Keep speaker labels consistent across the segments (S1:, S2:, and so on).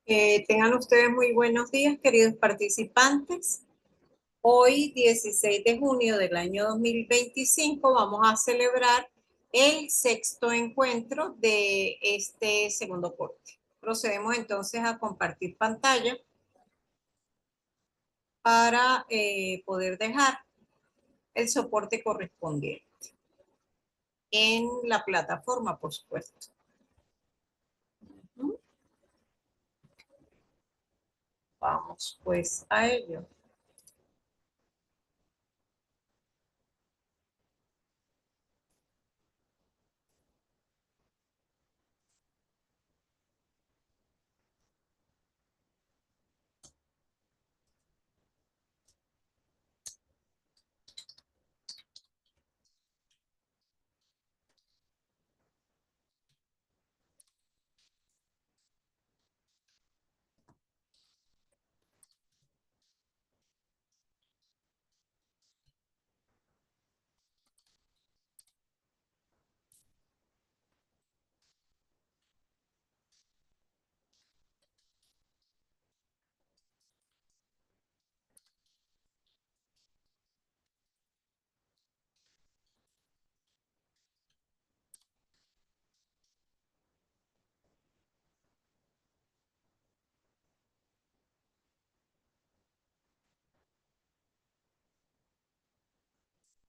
S1: Tengan ustedes muy buenos días, queridos participantes. Hoy, 16 de junio del año 2025, vamos a celebrar el sexto encuentro de este segundo corte. Procedemos entonces a compartir pantalla para poder dejar el soporte correspondiente en la plataforma, por supuesto. Vamos pues a ello.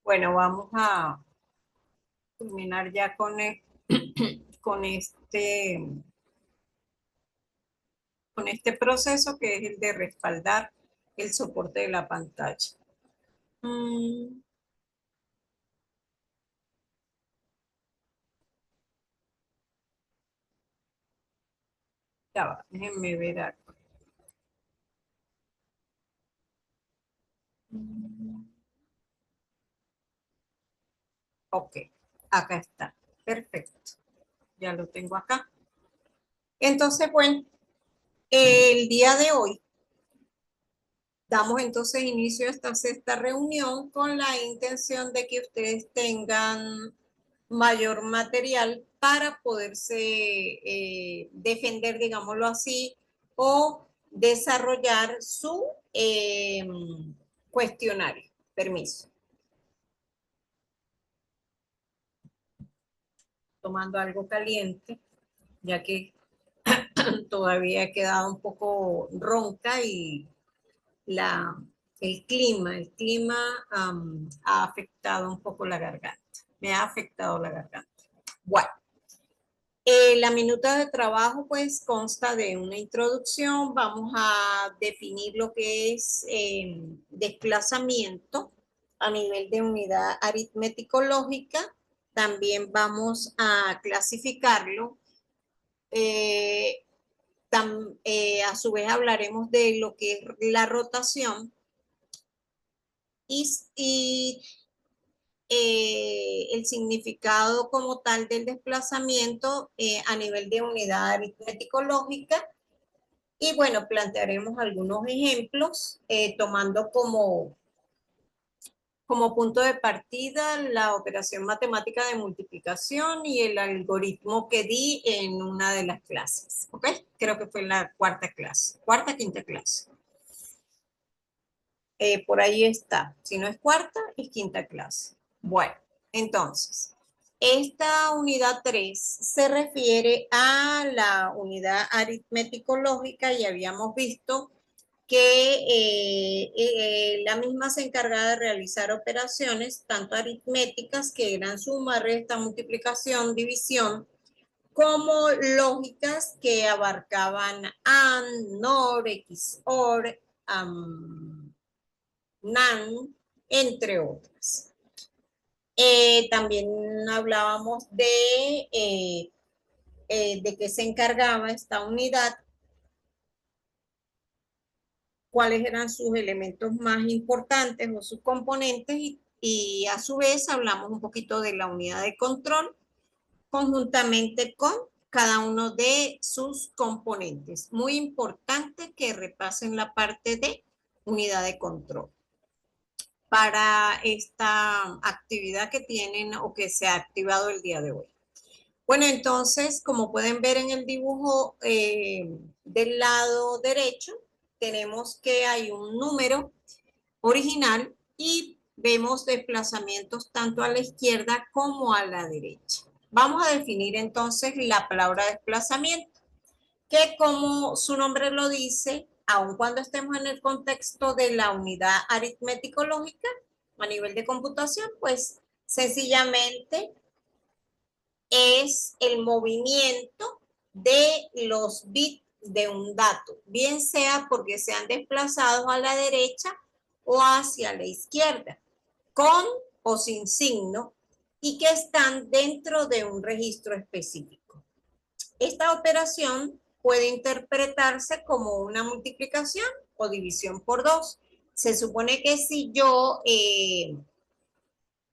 S1: Bueno, vamos a culminar ya con con este proceso que es el de respaldar el soporte de la pantalla. Mm, ya va, déjenme ver acá. Mm, ok, acá está. Perfecto. Ya lo tengo acá. Entonces, bueno, el día de hoy damos entonces inicio a esta sexta reunión con la intención de que ustedes tengan mayor material para poderse defender, digámoslo así, o desarrollar su cuestionario. Permiso. Tomando algo caliente, ya que todavía he quedado un poco ronca y la, el clima ha afectado un poco la garganta. Me ha afectado la garganta. Bueno, la minuta de trabajo pues consta de una introducción. Vamos a definir lo que es desplazamiento a nivel de unidad aritmético-lógica. También vamos a clasificarlo. Eh, a su vez hablaremos de lo que es la rotación y el significado como tal del desplazamiento a nivel de unidad aritmético-lógica. Y bueno, plantearemos algunos ejemplos tomando como punto de partida la operación matemática de multiplicación y el algoritmo que di en una de las clases. ¿Ok? Creo que fue la cuarta clase, cuarta, quinta clase. Por ahí está. Si no es cuarta, es quinta clase. Bueno, entonces, esta unidad 3 se refiere a la unidad aritmético-lógica y habíamos visto que la misma se encargaba de realizar operaciones tanto aritméticas, que eran suma, resta, multiplicación, división, como lógicas que abarcaban AND, NOR, XOR, NaN, entre otras. También hablábamos de qué se encargaba esta unidad, cuáles eran sus elementos más importantes o sus componentes y a su vez hablamos un poquito de la unidad de control conjuntamente con cada uno de sus componentes. Muy importante que repasen la parte de unidad de control para esta actividad que tienen o que se ha activado el día de hoy. Bueno, entonces, como pueden ver en el dibujo del lado derecho, tenemos que hay un número original y vemos desplazamientos tanto a la izquierda como a la derecha. Vamos a definir entonces la palabra desplazamiento, que como su nombre lo dice, aun cuando estemos en el contexto de la unidad aritmético-lógica a nivel de computación, pues sencillamente es el movimiento de los bits de un dato, bien sea porque sean desplazados a la derecha o hacia la izquierda, con o sin signo, y que están dentro de un registro específico. Esta operación puede interpretarse como una multiplicación o división por 2. Se supone que si yo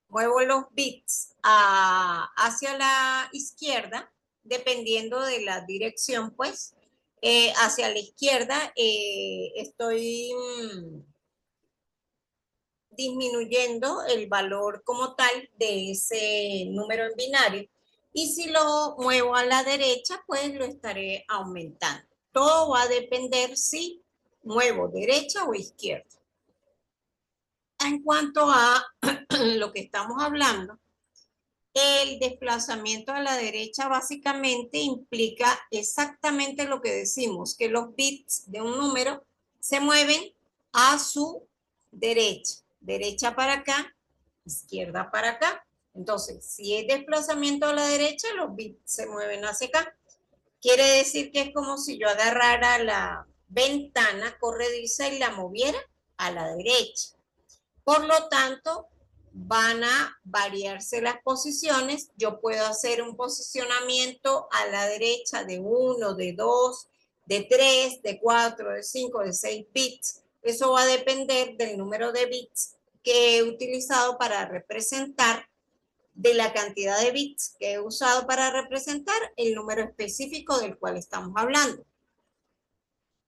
S1: muevo los bits hacia la izquierda, dependiendo de la dirección, pues, hacia la izquierda estoy disminuyendo el valor como tal de ese número en binario. Y si lo muevo a la derecha, pues lo estaré aumentando. Todo va a depender si muevo derecha o izquierda. En cuanto a lo que estamos hablando, el desplazamiento a la derecha básicamente implica exactamente lo que decimos, que los bits de un número se mueven a su derecha. Derecha para acá, izquierda para acá. Entonces, si es desplazamiento a la derecha, los bits se mueven hacia acá. Quiere decir que es como si yo agarrara la ventana corrediza y la moviera a la derecha. Por lo tanto, van a variarse las posiciones. Yo puedo hacer un posicionamiento a la derecha de 1, de 2, de 3, de 4, de 5, de 6 bits. Eso va a depender del número de bits que he utilizado para representar, de la cantidad de bits que he usado para representar el número específico del cual estamos hablando.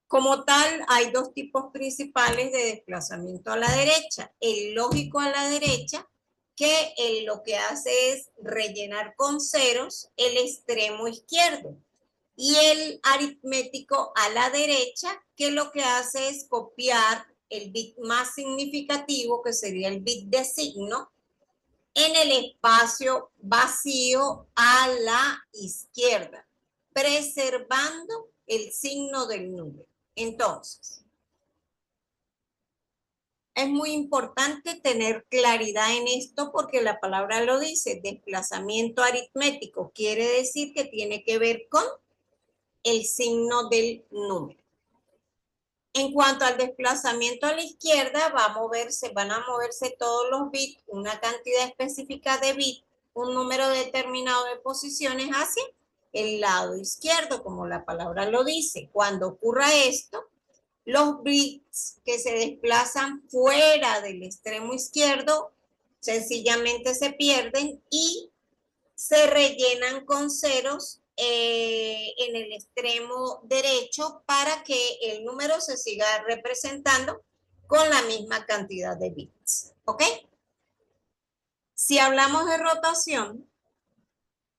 S1: Como tal, hay dos tipos principales de desplazamiento a la derecha. El lógico a la derecha, que lo que hace es rellenar con ceros el extremo izquierdo. Y el aritmético a la derecha, que lo que hace es copiar el bit más significativo, que sería el bit de signo, en el espacio vacío a la izquierda, preservando el signo del número. Entonces, es muy importante tener claridad en esto porque la palabra lo dice, desplazamiento aritmético, quiere decir que tiene que ver con el signo del número. En cuanto al desplazamiento a la izquierda, van a moverse todos los bits, una cantidad específica de bits, un número determinado de posiciones hacia el lado izquierdo, como la palabra lo dice. Cuando ocurra esto, los bits que se desplazan fuera del extremo izquierdo sencillamente se pierden y se rellenan con ceros en el extremo derecho para que el número se siga representando con la misma cantidad de bits. ¿Ok? Si hablamos de rotación,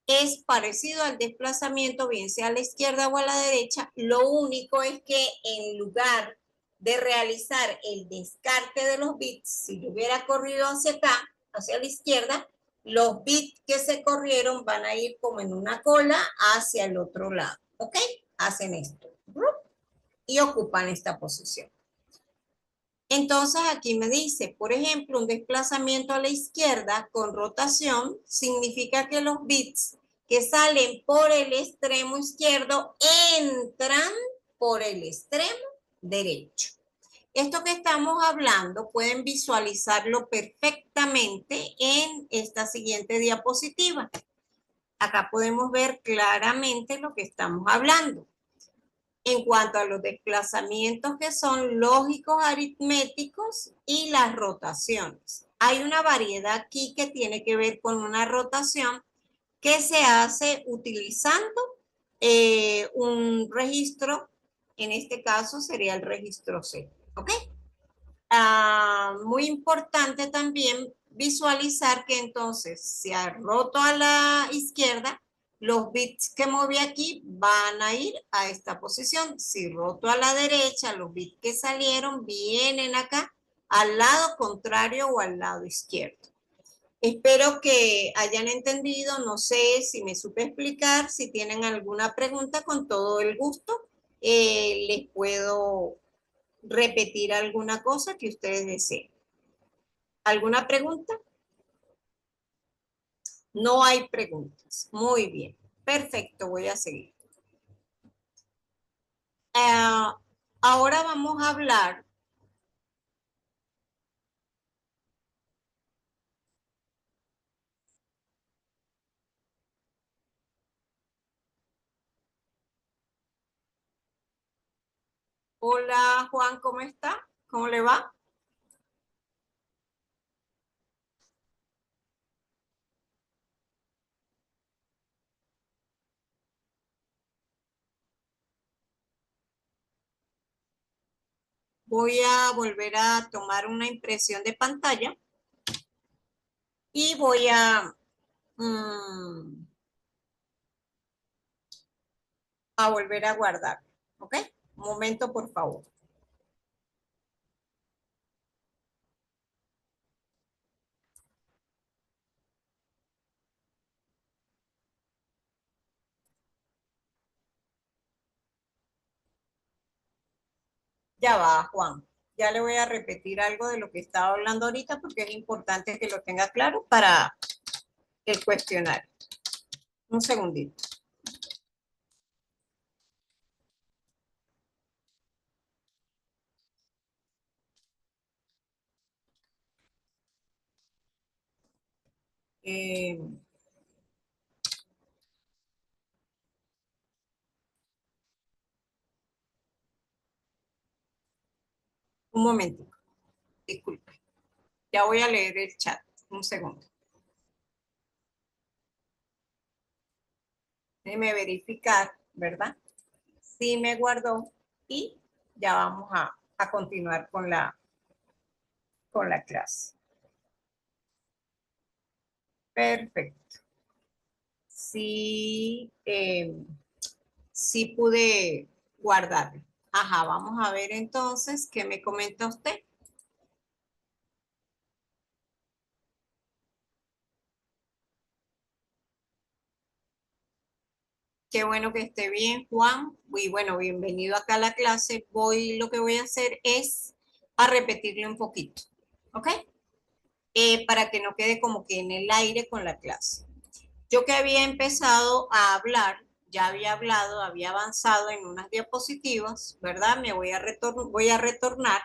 S1: es parecido al desplazamiento, bien sea a la izquierda o a la derecha. Lo único es que en lugar de realizar el descarte de los bits, si yo hubiera corrido hacia acá, hacia la izquierda, los bits que se corrieron van a ir como en una cola hacia el otro lado. ¿Ok? Hacen esto. Y ocupan esta posición. Entonces aquí me dice, por ejemplo, un desplazamiento a la izquierda con rotación significa que los bits que salen por el extremo izquierdo entran por el extremo derecho. Esto que estamos hablando pueden visualizarlo perfectamente en esta siguiente diapositiva. Acá podemos ver claramente lo que estamos hablando. En cuanto a los desplazamientos que son lógicos aritméticos y las rotaciones. Hay una variedad aquí que tiene que ver con una rotación que se hace utilizando un registro, en este caso sería el registro C. ¿Ok? Muy importante también visualizar que entonces se ha roto a la izquierda, Los bits que moví aquí van a ir a esta posición. Si roto a la derecha, los bits que salieron vienen acá al lado contrario o al lado izquierdo. Espero que hayan entendido, no sé si me supe explicar, si tienen alguna pregunta, con todo el gusto, les puedo repetir alguna cosa que ustedes deseen. ¿Alguna pregunta? No hay preguntas. Muy bien. Perfecto, voy a seguir. Ahora vamos a hablar. Hola Juan, ¿cómo está? ¿Cómo le va? Voy a volver a tomar una impresión de pantalla y voy mm, a volver a guardar. ¿Ok? Un momento, por favor. Ya va, Juan. Ya le voy a repetir algo de lo que estaba hablando ahorita porque es importante que lo tenga claro para el cuestionario. Un segundito. Eh, un momento. Disculpe. Ya voy a leer el chat. Un segundo. Déjeme verificar, ¿verdad? Sí me guardó y ya vamos a continuar con la clase. Perfecto. Sí, sí pude guardarlo. Ajá, vamos a ver entonces qué me comenta usted. Qué bueno que esté bien, Juan. Muy bueno, bienvenido acá a la clase. Lo que voy a hacer es a repetirle un poquito, ¿ok? Para que no quede como que en el aire con la clase. Yo que había empezado a hablar, ya había hablado, había avanzado en unas diapositivas, ¿verdad? Voy a retornar.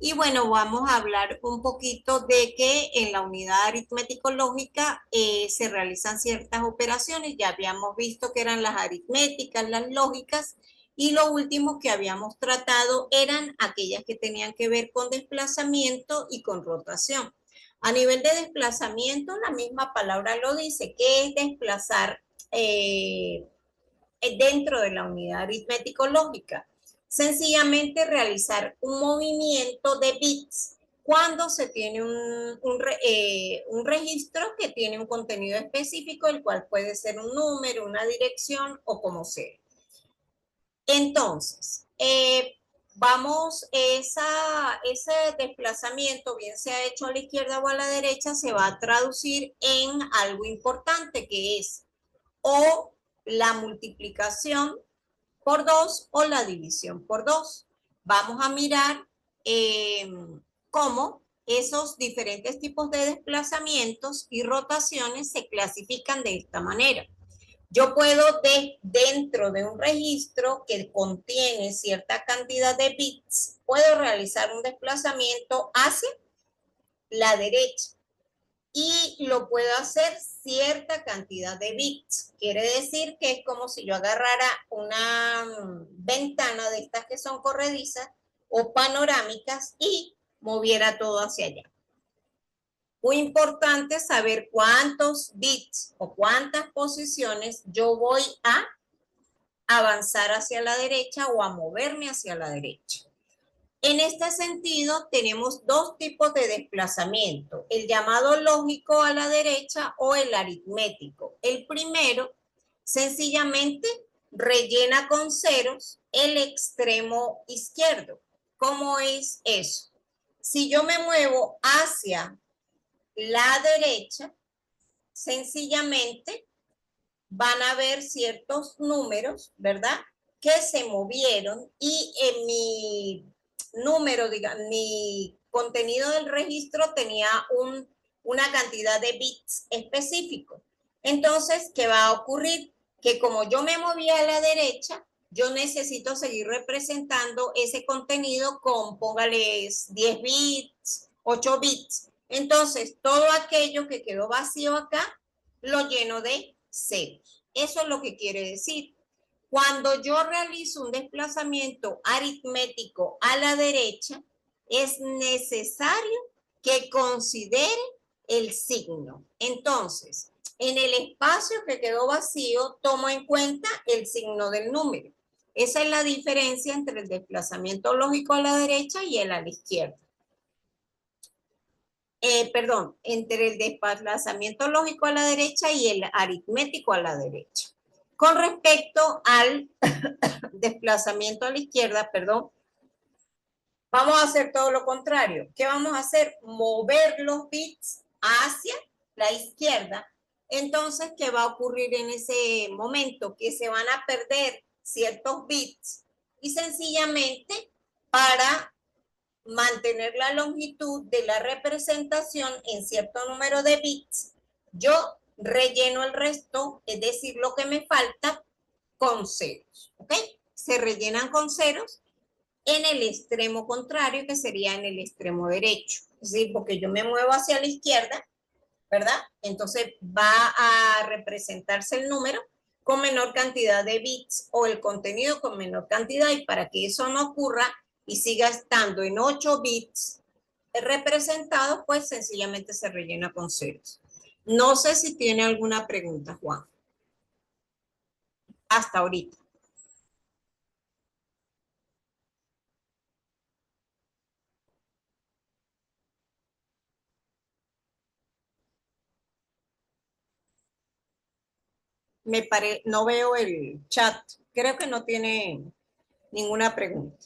S1: Y bueno, vamos a hablar un poquito de que en la unidad aritmético-lógica se realizan ciertas operaciones. Ya habíamos visto que eran las aritméticas, las lógicas, y lo último que habíamos tratado eran aquellas que tenían que ver con desplazamiento y con rotación. A nivel de desplazamiento, la misma palabra lo dice, que es desplazar eh, dentro de la unidad aritmético-lógica. Sencillamente realizar un movimiento de bits cuando se tiene un registro que tiene un contenido específico, el cual puede ser un número, una dirección o como sea. Entonces, ese desplazamiento, bien sea hecho a la izquierda o a la derecha, se va a traducir en algo importante que es o la multiplicación por 2 o la división por 2. Vamos a mirar eh, cómo esos diferentes tipos de desplazamientos y rotaciones se clasifican de esta manera. Yo puedo, dentro de un registro que contiene cierta cantidad de bits, puedo realizar un desplazamiento hacia la derecha y lo puedo hacer cierta cantidad de bits. Quiere decir que es como si yo agarrara una ventana de estas que son corredizas o panorámicas y moviera todo hacia allá. Muy importante saber cuántos bits o cuántas posiciones yo voy a avanzar hacia la derecha o a moverme hacia la derecha. En este sentido, tenemos dos tipos de desplazamiento, el llamado lógico a la derecha o el aritmético. El primero Sencillamente rellena con ceros el extremo izquierdo. ¿Cómo es eso? Si yo me muevo hacia la derecha, sencillamente van a ver ciertos números, ¿verdad? Que se movieron y en mi número, digamos, mi contenido del registro tenía una cantidad de bits específico. Entonces, ¿qué va a ocurrir? Que como yo me moví a la derecha, yo necesito seguir representando ese contenido con, póngales, 10 bits, 8 bits. Entonces, todo aquello que quedó vacío acá, lo lleno de ceros. Eso es lo que quiere decir. Cuando yo realizo un desplazamiento aritmético a la derecha, es necesario que considere el signo. Entonces, en el espacio que quedó vacío, tomo en cuenta el signo del número. Esa es la diferencia entre el desplazamiento lógico a la derecha y el a la izquierda. Perdón, entre el desplazamiento lógico a la derecha y el aritmético a la derecha. Con respecto al desplazamiento a la izquierda, perdón, vamos a hacer todo lo contrario. ¿Qué vamos a hacer? Mover los bits hacia la izquierda. Entonces, ¿qué va a ocurrir en ese momento? Que se van a perder ciertos bits y sencillamente para mantener la longitud de la representación en cierto número de bits, yo relleno el resto, es decir, lo que me falta, con ceros, ¿ok? Se rellenan con ceros en el extremo contrario, que sería en el extremo derecho. Es decir, porque yo me muevo hacia la izquierda, ¿verdad? Entonces va a representarse el número con menor cantidad de bits o el contenido con menor cantidad, y para que eso no ocurra y siga estando en 8 bits representado, pues sencillamente se rellena con ceros. No sé si tiene alguna pregunta, Juan. Hasta ahorita. No veo el chat. Creo que no tiene ninguna pregunta.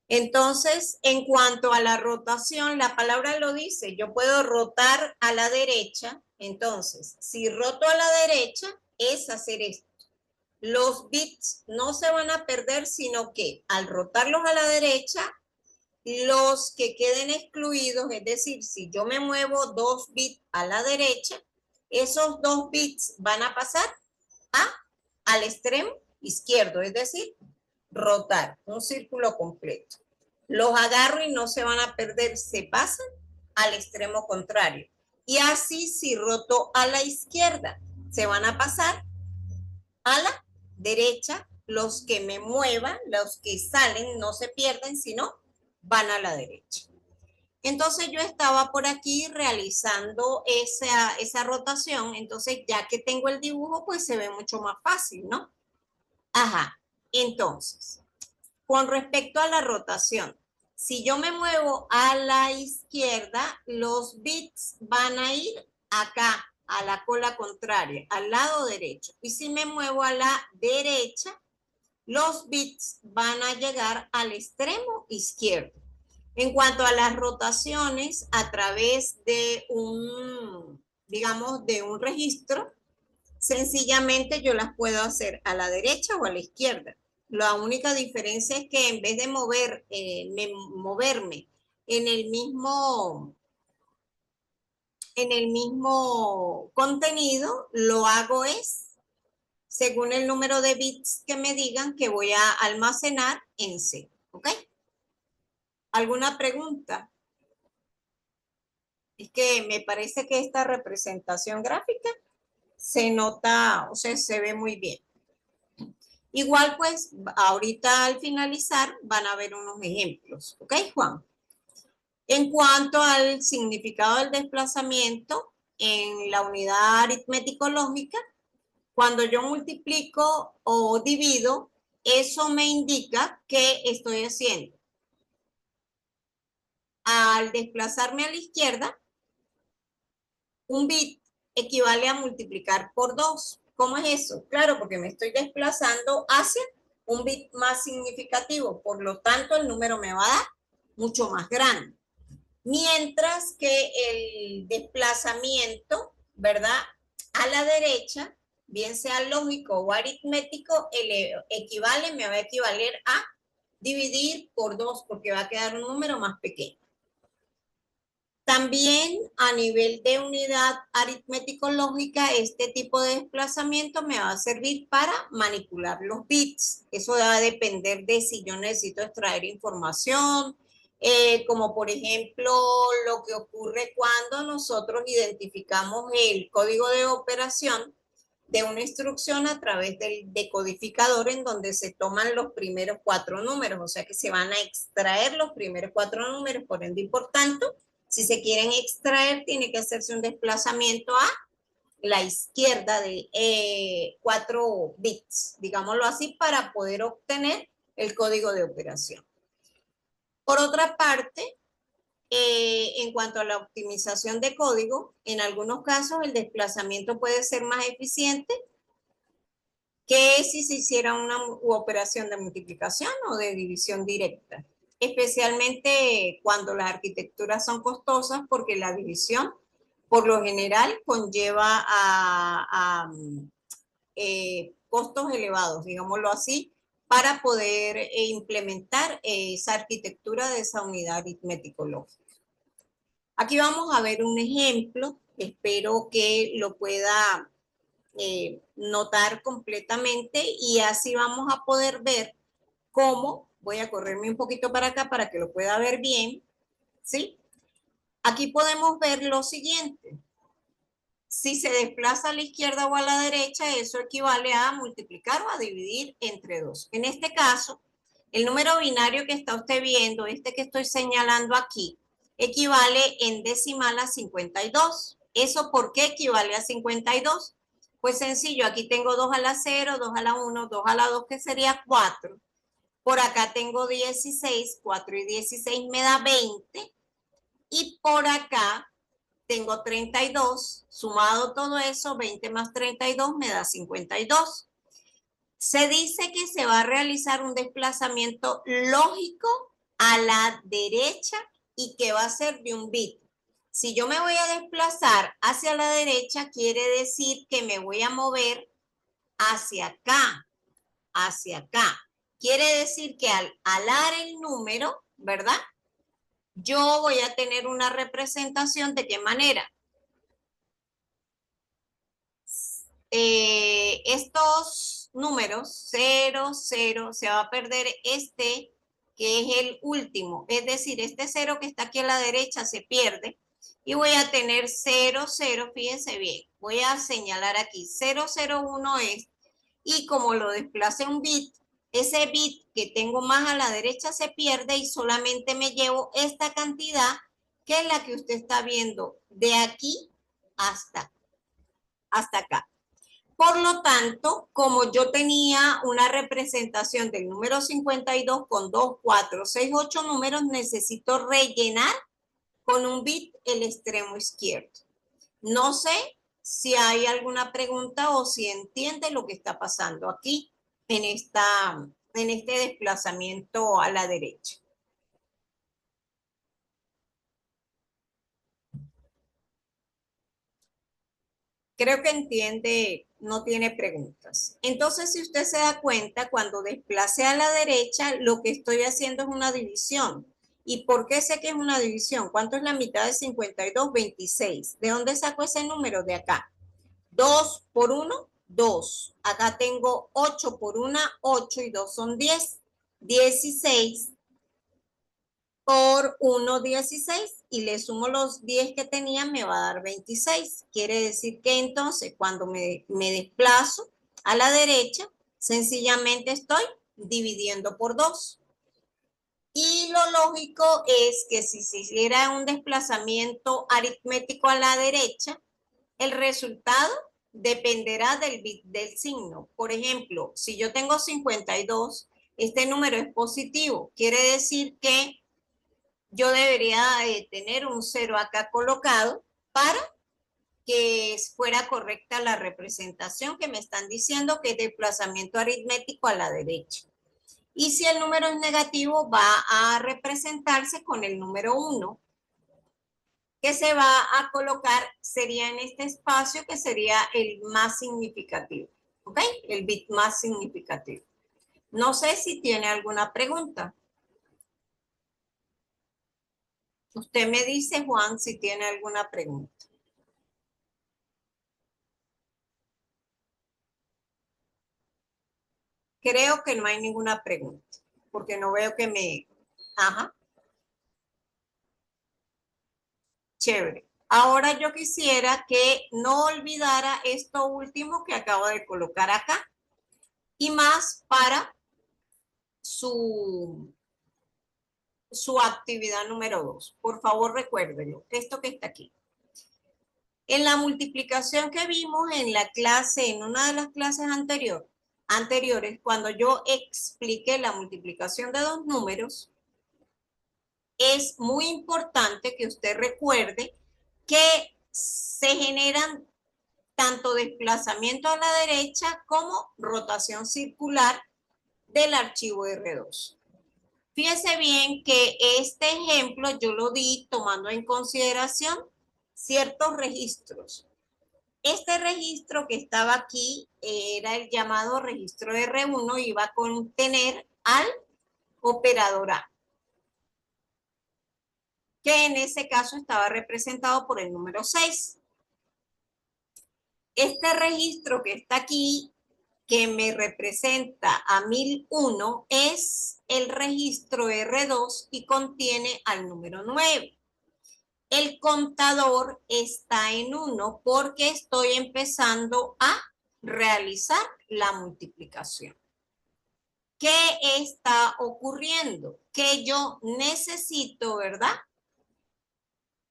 S1: Entonces, en cuanto a la rotación, la palabra lo dice, yo puedo rotar a la derecha. Entonces, si roto a la derecha, es hacer esto. Los bits no se van a perder, sino que al rotarlos a la derecha, los que queden excluidos, es decir, si yo me muevo 2 bits a la derecha, esos 2 bits van a pasar al extremo izquierdo, es decir, rotar un círculo completo. Los agarro y no se van a perder, se pasan al extremo contrario. Y así si roto a la izquierda, se van a pasar a la derecha. Los que me muevan, los que salen, no se pierden, sino van a la derecha. Entonces yo estaba por aquí realizando esa rotación. Entonces ya que tengo el dibujo, pues se ve mucho más fácil, ¿no? Ajá. Entonces, con respecto a la rotación, si yo me muevo a la izquierda, los bits van a ir acá, a la cola contraria, al lado derecho. Y si me muevo a la derecha, los bits van a llegar al extremo izquierdo. En cuanto a las rotaciones a través de digamos, de un registro, sencillamente yo las puedo hacer a la derecha o a la izquierda. La única diferencia es que en vez de moverme en en el mismo contenido, lo hago es según el número de bits que me digan que voy a almacenar en C. ¿Ok? ¿Alguna pregunta? Es que me parece que esta representación gráfica se nota, o sea, se ve muy bien. Igual, pues, ahorita al finalizar van a ver unos ejemplos. ¿Ok, Juan? En cuanto al significado del desplazamiento en la unidad aritmético-lógica, cuando yo multiplico o divido, eso me indica que estoy haciendo. Al desplazarme a la izquierda, un bit equivale a multiplicar por 2. ¿Cómo es eso? Claro, porque me estoy desplazando hacia un bit más significativo, por lo tanto el número me va a dar mucho más grande. Mientras que el desplazamiento, ¿verdad? A la derecha, bien sea lógico o aritmético, equivale, me va a equivaler a dividir por 2, porque va a quedar un número más pequeño. También a nivel de unidad aritmético-lógica, este tipo de desplazamiento me va a servir para manipular los bits. Eso va a depender de si yo necesito extraer información, como por ejemplo lo que ocurre cuando nosotros identificamos el código de operación de una instrucción a través del decodificador, en donde se toman los primeros 4 números, o sea que se van a extraer los primeros 4 números, por ende, y por tanto, si se quieren extraer, tiene que hacerse un desplazamiento a la izquierda de 4 bits, digámoslo así, para poder obtener el código de operación. Por otra parte, en cuanto a la optimización de código, en algunos casos el desplazamiento puede ser más eficiente que si se hiciera una operación de multiplicación o de división directa, especialmente cuando las arquitecturas son costosas, porque la división por lo general conlleva a costos elevados, digámoslo así, para poder implementar esa arquitectura de esa unidad aritmético-lógica. Aquí vamos a ver un ejemplo, espero que lo pueda notar completamente, y así vamos a poder ver cómo, voy a correrme un poquito para acá para que lo pueda ver bien, ¿sí? Aquí podemos ver lo siguiente. Si se desplaza a la izquierda o a la derecha, eso equivale a multiplicar o a dividir entre 2. En este caso, el número binario que está usted viendo, este que estoy señalando aquí, equivale en decimal a 52. ¿Eso por qué equivale a 52? Pues sencillo, aquí tengo 2 a la 0, 2 a la 1, 2 a la 2, que sería 4. Por acá tengo 16, 4 y 16 me da 20. Y por acá tengo 32, sumado todo eso, 20 más 32 me da 52. Se dice que se va a realizar un desplazamiento lógico a la derecha y que va a ser de un bit. Si yo me voy a desplazar hacia la derecha, quiere decir que me voy a mover hacia acá, hacia acá. Quiere decir que al alar el número, ¿verdad? Yo voy a tener una representación de qué manera. Estos números 0, 0, se va a perder este que es el último, es decir, este 0 que está aquí a la derecha se pierde y voy a tener 0, 0, fíjense bien, voy a señalar aquí 0, 0, 1 es, y como lo desplace un bit, ese bit que tengo más a la derecha se pierde y solamente me llevo esta cantidad, que es la que usted está viendo de aquí hasta acá. Por lo tanto, como yo tenía una representación del número 52 con 2, 4, 6, 8 números, necesito rellenar con un bit el extremo izquierdo. No sé si hay alguna pregunta o si entiende lo que está pasando aquí en este desplazamiento a la derecha. Creo que entiende, no tiene preguntas. Entonces, si usted se da cuenta, cuando desplace a la derecha, lo que estoy haciendo es una división. ¿Y por qué sé que es una división? ¿Cuánto es la mitad de 52? 26. ¿De dónde saco ese número? De acá. 2 por 1, 2. Acá tengo 8 por 1, 8 y 2 son 10. 16 por 1, 16, y le sumo los 10 que tenía, me va a dar 26. Quiere decir que entonces cuando me desplazo a la derecha, sencillamente estoy dividiendo por 2. Y lo lógico es que si se hiciera un desplazamiento aritmético a la derecha, el resultado dependerá del bit del signo. Por ejemplo, si yo tengo 52, este número es positivo. Quiere decir que yo debería tener un 0 acá colocado para que fuera correcta la representación que me están diciendo que es desplazamiento aritmético a la derecha. Y si el número es negativo, va a representarse con el número 1, que se va a colocar, sería en este espacio, que sería el más significativo. ¿Ok? El bit más significativo. No sé si tiene alguna pregunta. Usted me dice, Juan, si tiene alguna pregunta. Creo que no hay ninguna pregunta, porque no veo que me... Ajá, chévere. Ahora yo quisiera que no olvidara esto último que acabo de colocar acá, y más para su, su actividad número 2. Por favor, recuérdenlo, esto que está aquí. En la multiplicación que vimos en la clase, en una de las clases anteriores, cuando yo expliqué la multiplicación de dos números, es muy importante que usted recuerde que se generan tanto desplazamiento a la derecha como rotación circular del archivo R2. Fíjese bien que este ejemplo yo lo di tomando en consideración ciertos registros. Este registro que estaba aquí era el llamado registro R1 y iba a contener al operador A, que en ese caso estaba representado por el número 6. Este registro que está aquí, que me representa a 1001, es el registro R2 y contiene al número 9. El contador está en 1 porque estoy empezando a realizar la multiplicación. ¿Qué está ocurriendo? Que yo necesito, ¿verdad?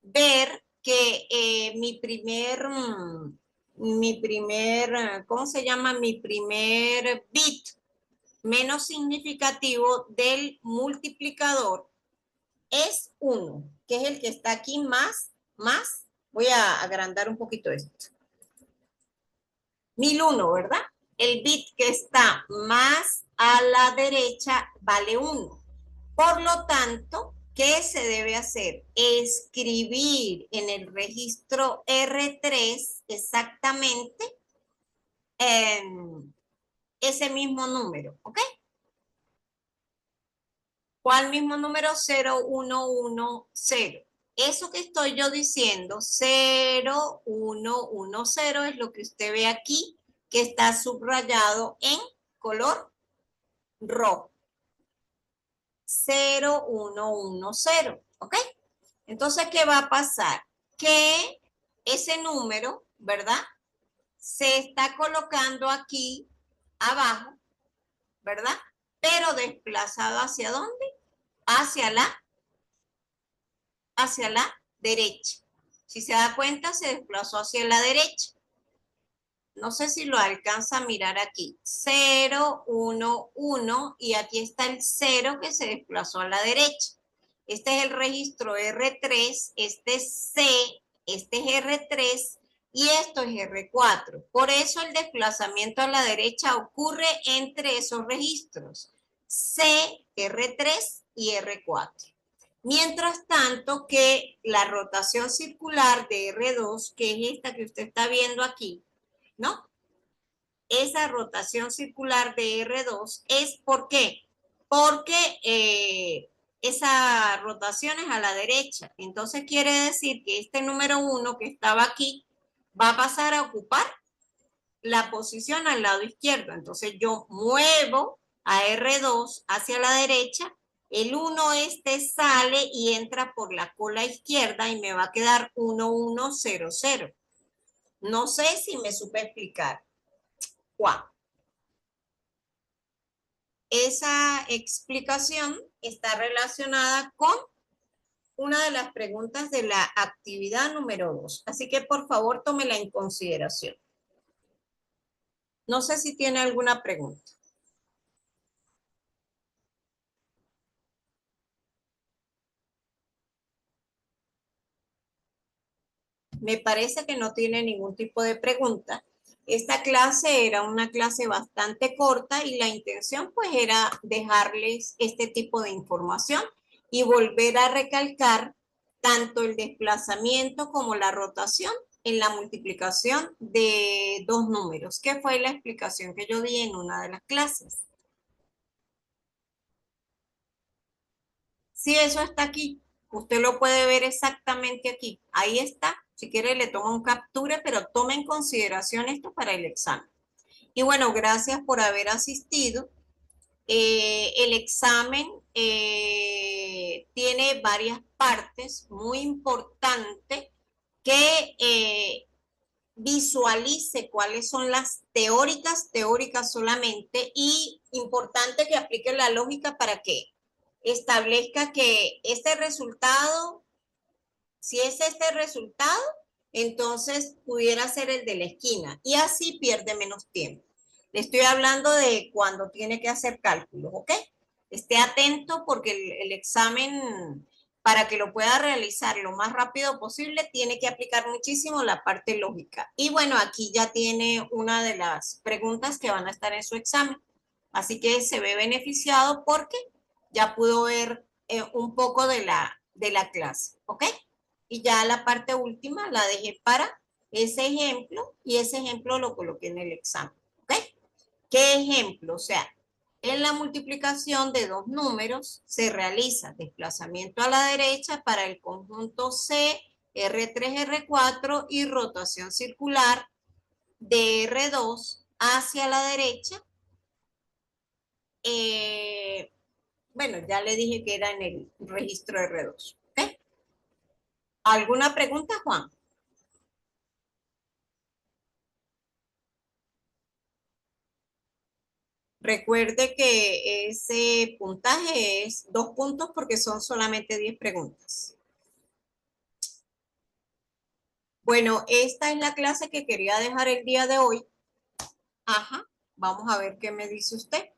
S1: Ver que ¿cómo se llama? Mi primer bit menos significativo del multiplicador es 1, que es el que está aquí más. Voy a agrandar un poquito esto. 1001, ¿verdad? El bit que está más a la derecha vale 1. Por lo tanto, ¿qué se debe hacer? Escribir en el registro R3 exactamente ese mismo número, ¿ok? ¿Cuál mismo número? 0110. Eso que estoy yo diciendo, 0110, es lo que usted ve aquí, que está subrayado en color rojo. 0110, ¿ok? Entonces, ¿qué va a pasar? Que ese número, ¿verdad? Se está colocando aquí abajo, ¿verdad? Pero desplazado ¿hacia dónde? Hacia la derecha. Si se da cuenta, se desplazó hacia la derecha. No sé si lo alcanza a mirar aquí. 0, 1, 1 y aquí está el 0 que se desplazó a la derecha. Este es el registro R3, este es C, este es R3 y esto es R4. Por eso el desplazamiento a la derecha ocurre entre esos registros, C, R3 y R4. Mientras tanto que la rotación circular de R2, que es esta que usted está viendo aquí, ¿no? Esa rotación circular de R2 es ¿por qué? Porque esa rotación es a la derecha. Entonces quiere decir que este número 1 que estaba aquí va a pasar a ocupar la posición al lado izquierdo. Entonces yo muevo a R2 hacia la derecha. El 1 este sale y entra por la cola izquierda y me va a quedar 1100. No sé si me supe explicar. Juan. Esa explicación está relacionada con una de las preguntas de la actividad número 2. Así que por favor tómela en consideración. No sé si tiene alguna pregunta. Me parece que no tiene ningún tipo de pregunta. Esta clase era una clase bastante corta y la intención pues era dejarles este tipo de información y volver a recalcar tanto el desplazamiento como la rotación en la multiplicación de dos números, que fue la explicación que yo di en una de las clases. Sí, eso está aquí. Usted lo puede ver exactamente aquí. Ahí está. Si quiere le toma un capture, pero tome en consideración esto para el examen. Y bueno, gracias por haber asistido. El examen tiene varias partes muy importantes que visualice cuáles son las teóricas solamente, y importante que aplique la lógica para que establezca que este resultado, si es este resultado, entonces pudiera ser el de la esquina y así pierde menos tiempo. Le estoy hablando de cuando tiene que hacer cálculos, ¿ok? Esté atento porque el examen, para que lo pueda realizar lo más rápido posible, tiene que aplicar muchísimo la parte lógica. Y bueno, aquí ya tiene una de las preguntas que van a estar en su examen. Así que se ve beneficiado porque ya pudo ver un poco de la clase, ¿ok? Y ya la parte última la dejé para ese ejemplo y ese ejemplo lo coloqué en el examen, ¿ok? ¿Qué ejemplo? O sea, en la multiplicación de dos números se realiza desplazamiento a la derecha para el conjunto C, R3, R4 y rotación circular de R2 hacia la derecha. Bueno, ya le dije que era en el registro R2. ¿Ok? ¿Alguna pregunta, Juan? Recuerde que ese puntaje es 2 puntos porque son solamente 10 preguntas. Bueno, esta es la clase que quería dejar el día de hoy. Ajá, vamos a ver qué me dice usted.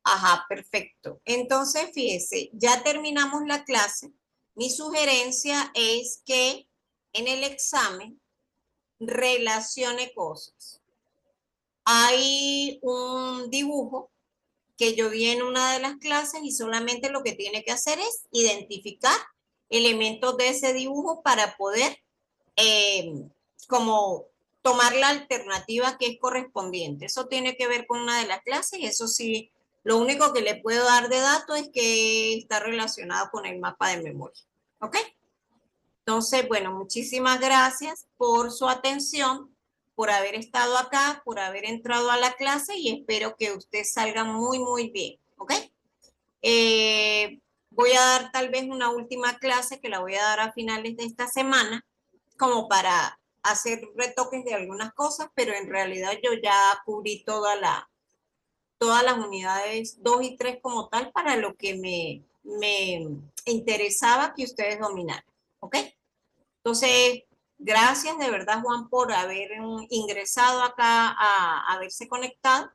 S1: Ajá, perfecto. Entonces, fíjese, ya terminamos la clase. Mi sugerencia es que en el examen relacione cosas. Hay un dibujo que yo vi en una de las clases y solamente lo que tiene que hacer es identificar elementos de ese dibujo para poder eh, como tomar la alternativa que es correspondiente. Eso tiene que ver con una de las clases y eso sí, lo único que le puedo dar de dato es que está relacionado con el mapa de memoria. ¿Ok? Entonces, bueno, muchísimas gracias por su atención, por haber estado acá, por haber entrado a la clase y espero que usted salga muy, muy bien. ¿Ok? Voy a dar tal vez una última clase que la voy a dar a finales de esta semana, como para hacer retoques de algunas cosas, pero en realidad yo ya cubrí todas las unidades 2 y 3 como tal para lo que me interesaba que ustedes dominaran. ¿Ok? Entonces, gracias de verdad, Juan, por haber ingresado acá a haberse conectado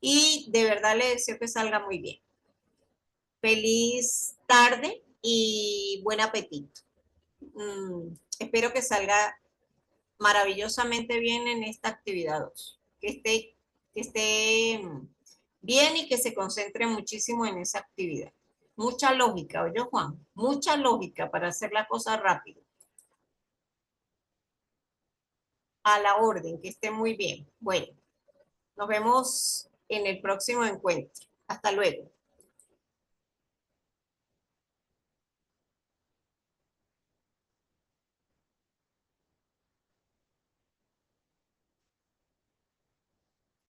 S1: y de verdad le deseo que salga muy bien. Feliz tarde y buen apetito. Espero que salga maravillosamente bien en esta actividad 2. Que esté bien y que se concentre muchísimo en esa actividad. Mucha lógica, oye Juan, mucha lógica para hacer la cosa rápido. A la orden, que esté muy bien. Bueno, nos vemos en el próximo encuentro. Hasta luego.